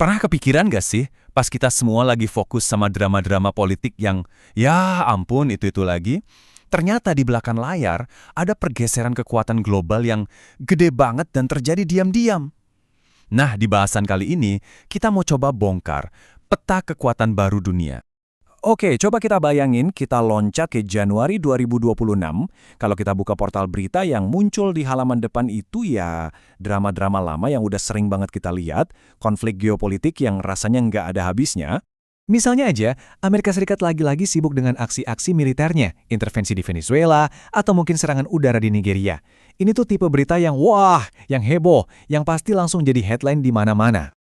Pernah kepikiran gak sih, pas kita semua lagi fokus sama drama-drama politik yang, ya ampun itu lagi, ternyata di belakang layar ada pergeseran kekuatan global yang gede banget dan terjadi diam-diam. Nah, di bahasan kali ini, kita mau coba bongkar peta kekuatan baru dunia. Oke, coba kita bayangin kita loncat ke Januari 2026. Kalau kita buka portal berita yang muncul di halaman depan itu ya drama-drama lama yang udah sering banget kita lihat, konflik geopolitik yang rasanya nggak ada habisnya. Misalnya aja, Amerika Serikat lagi-lagi sibuk dengan aksi-aksi militernya, intervensi di Venezuela, atau mungkin serangan udara di Nigeria. Ini tuh tipe berita yang wah, yang heboh, yang pasti langsung jadi headline di mana-mana.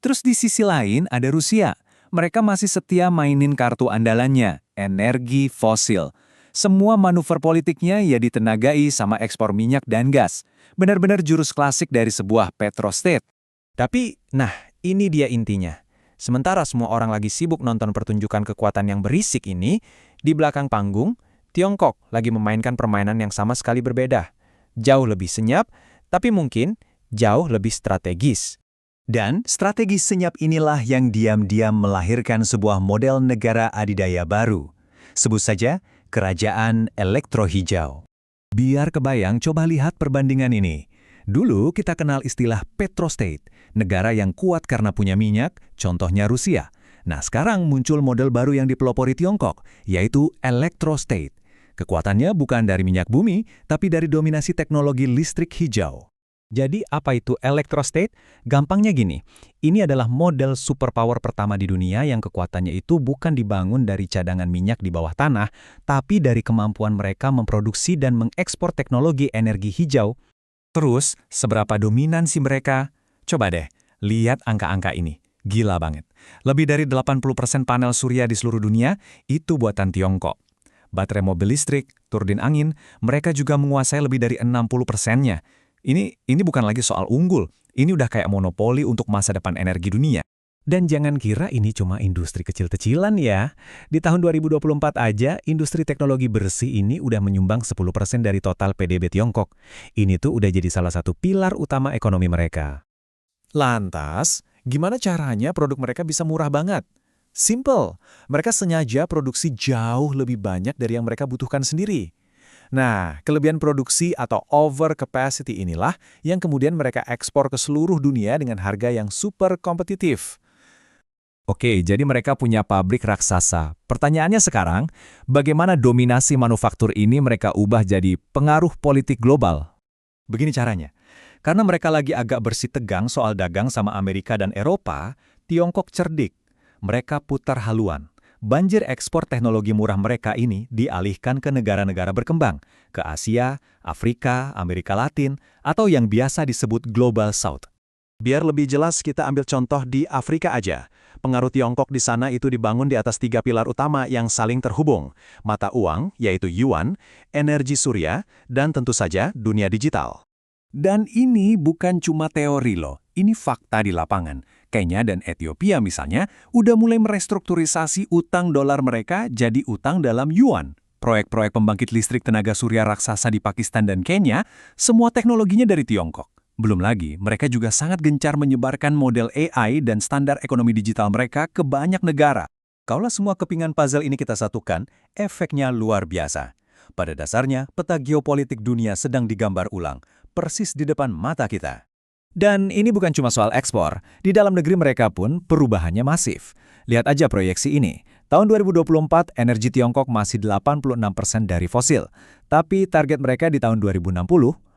Terus di sisi lain ada Rusia. Mereka masih setia mainin kartu andalannya, energi fosil. Semua manuver politiknya ya ditenagai sama ekspor minyak dan gas. Benar-benar jurus klasik dari sebuah petrostate. Tapi, nah, ini dia intinya. Sementara semua orang lagi sibuk nonton pertunjukan kekuatan yang berisik ini, di belakang panggung, Tiongkok lagi memainkan permainan yang sama sekali berbeda. Jauh lebih senyap, tapi mungkin jauh lebih strategis. Dan strategi senyap inilah yang diam-diam melahirkan sebuah model negara adidaya baru. Sebut saja, Kerajaan Elektrohijau. Biar kebayang, coba lihat perbandingan ini. Dulu kita kenal istilah petrostate, negara yang kuat karena punya minyak, contohnya Rusia. Nah, sekarang muncul model baru yang dipelopori Tiongkok, yaitu elektrostate. Kekuatannya bukan dari minyak bumi, tapi dari dominasi teknologi listrik hijau. Jadi apa itu elektrostate? Gampangnya gini, ini adalah model superpower pertama di dunia yang kekuatannya itu bukan dibangun dari cadangan minyak di bawah tanah, tapi dari kemampuan mereka memproduksi dan mengekspor teknologi energi hijau. Terus, seberapa dominansi mereka? Coba deh, lihat angka-angka ini. Gila banget. Lebih dari 80% panel surya di seluruh dunia itu buatan Tiongkok. Baterai mobil listrik, turbin angin, mereka juga menguasai lebih dari 60%-nya. Ini bukan lagi soal unggul, ini udah kayak monopoli untuk masa depan energi dunia. Dan jangan kira ini cuma industri kecil-kecilan ya. Di tahun 2024 aja, industri teknologi bersih ini udah menyumbang 10% dari total PDB Tiongkok. Ini tuh udah jadi salah satu pilar utama ekonomi mereka. Lantas, gimana caranya produk mereka bisa murah banget? Simple, mereka sengaja produksi jauh lebih banyak dari yang mereka butuhkan sendiri. Nah, kelebihan produksi atau overcapacity inilah yang kemudian mereka ekspor ke seluruh dunia dengan harga yang super kompetitif. Oke, jadi mereka punya pabrik raksasa. Pertanyaannya sekarang, bagaimana dominasi manufaktur ini mereka ubah jadi pengaruh politik global? Begini caranya. Karena mereka lagi agak bersih tegang soal dagang sama Amerika dan Eropa, Tiongkok cerdik. Mereka putar haluan. Banjir ekspor teknologi murah mereka ini dialihkan ke negara-negara berkembang, ke Asia, Afrika, Amerika Latin, atau yang biasa disebut Global South. Biar lebih jelas kita ambil contoh di Afrika aja. Pengaruh Tiongkok di sana itu dibangun di atas 3 pilar utama yang saling terhubung. Mata uang, yaitu yuan, energi surya, dan tentu saja dunia digital. Dan ini bukan cuma teori loh, ini fakta di lapangan. Kenya dan Ethiopia misalnya udah mulai merestrukturisasi utang dolar mereka jadi utang dalam yuan. Proyek-proyek pembangkit listrik tenaga surya raksasa di Pakistan dan Kenya, semua teknologinya dari Tiongkok. Belum lagi, mereka juga sangat gencar menyebarkan model AI dan standar ekonomi digital mereka ke banyak negara. Kaulah semua kepingan puzzle ini kita satukan, efeknya luar biasa. Pada dasarnya, peta geopolitik dunia sedang digambar ulang, persis di depan mata kita. Dan ini bukan cuma soal ekspor, di dalam negeri mereka pun perubahannya masif. Lihat aja proyeksi ini. Tahun 2024, energi Tiongkok masih 86% dari fosil. Tapi target mereka di tahun 2060,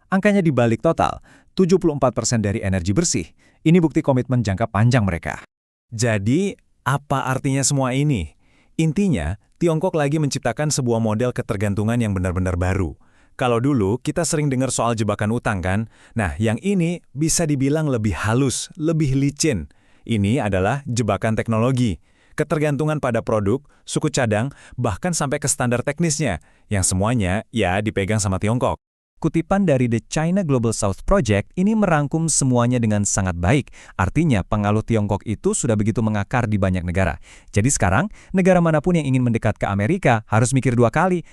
angkanya dibalik total, 74% dari energi bersih. Ini bukti komitmen jangka panjang mereka. Jadi, apa artinya semua ini? Intinya, Tiongkok lagi menciptakan sebuah model ketergantungan yang benar-benar baru. Kalau dulu kita sering dengar soal jebakan utang kan? Nah, yang ini bisa dibilang lebih halus, lebih licin. Ini adalah jebakan teknologi. Ketergantungan pada produk, suku cadang, bahkan sampai ke standar teknisnya, yang semuanya ya dipegang sama Tiongkok. Kutipan dari The China Global South Project ini merangkum semuanya dengan sangat baik. Artinya pengaruh Tiongkok itu sudah begitu mengakar di banyak negara. Jadi sekarang, negara manapun yang ingin mendekat ke Amerika harus mikir 2 kali.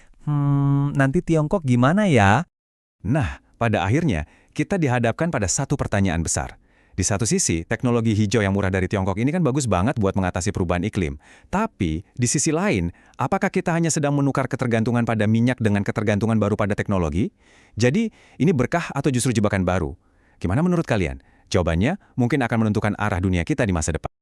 Nanti Tiongkok gimana ya? Nah, pada akhirnya kita dihadapkan pada satu pertanyaan besar. Di satu sisi, teknologi hijau yang murah dari Tiongkok ini kan bagus banget buat mengatasi perubahan iklim. Tapi, di sisi lain, apakah kita hanya sedang menukar ketergantungan pada minyak dengan ketergantungan baru pada teknologi? Jadi, ini berkah atau justru jebakan baru? Gimana menurut kalian? Jawabannya mungkin akan menentukan arah dunia kita di masa depan.